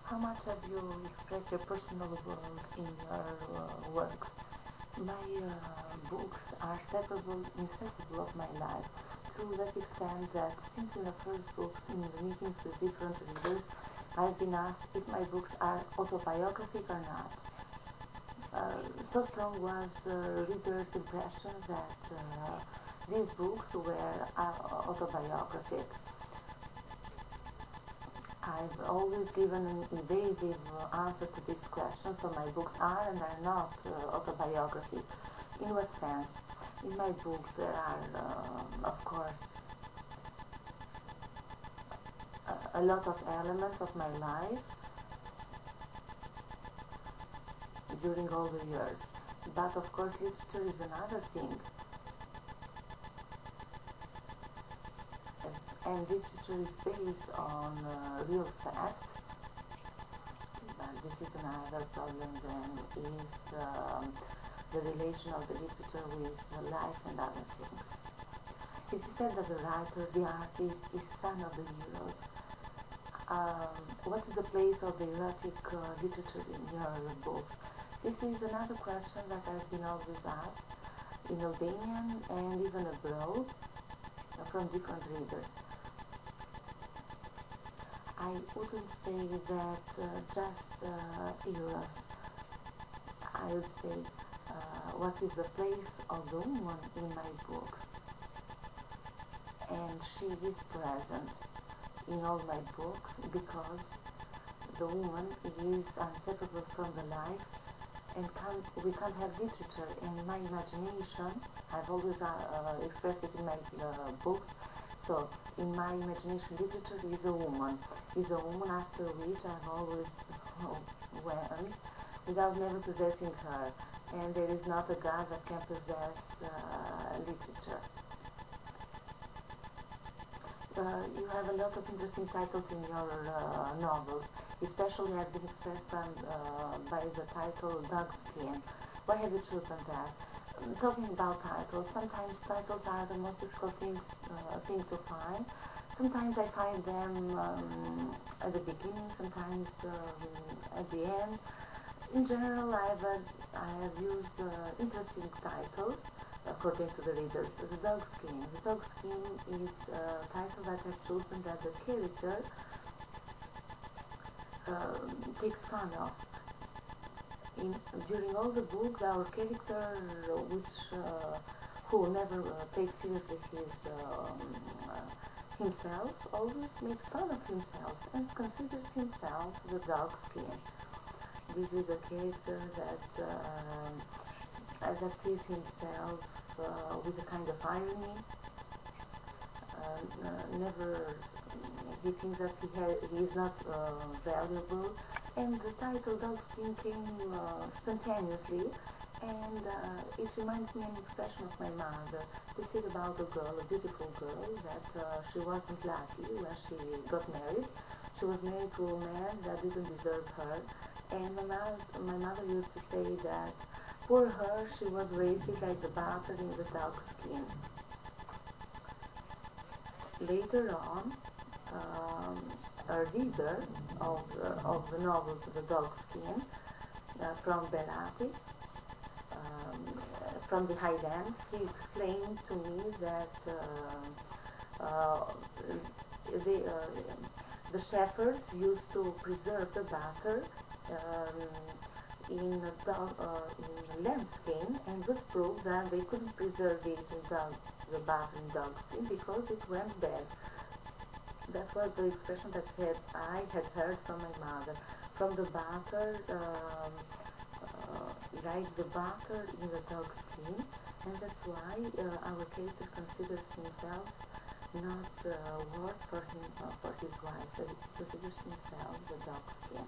How much have you expressed your personal world in your works? My books are inseparable of my life, to that extent that since in the first books, in the meetings with different readers, I've been asked if my books are autobiographic or not. So strong was the reader's impression that these books were autobiographic. I've always given an evasive answer to this question, so my books are and are not autobiographic. In what sense? In my books there are, of course, a lot of elements of my life during all the years. But of course literature is another thing. And literature is based on real facts, but this is another problem then, is the relation of the literature with life and other things. It is said that the writer, the artist, is son of the heroes. What is the place of the erotic literature in your books? This is another question that I've been always asked in Albanian and even abroad from different readers. I wouldn't say that just eros. I would say what is the place of the woman in my books. And she is present in all my books because the woman is inseparable from the life, and we can't have literature. And my imagination, I've always expressed it in my books. So in my imagination, literature is a woman. Is a woman after which I've always went without never possessing her. And there is not a god that can possess literature. You have a lot of interesting titles in your novels. Especially I've been expressed by the title Dog Skin. Why have you chosen that? Talking about titles, sometimes titles are the most difficult thing to find. Sometimes I find them at the beginning, sometimes at the end. In general, I have used interesting titles according to the readers. The Dog Skin. The Dog Skin is a title that I've chosen that the character takes fun of. During all the books, our character, who never takes seriously himself, always makes fun of himself and considers himself the dog skin. This is a character that sees himself with a kind of irony. Never he thinks that he is not valuable, and the title Dog Skin came spontaneously, and it reminds me of an expression of my mother. This is about a girl, a beautiful girl, that she wasn't lucky when she got married. She was married to a man that didn't deserve her, and my mother used to say that poor her, she was raised like the butter in the dog skin. Later on, a reader of the novel The Dog Skin from Berati, from the Highlands, he explained to me that the, the shepherds used to preserve the butter in lamb skin, and was proved that they couldn't preserve it in the butter in dog skin because it went bad. That was the expression that I had heard from my mother. From the butter, like the butter in the dog skin, and that's why our character considers himself not worth for his wife, so he considers himself the dog skin.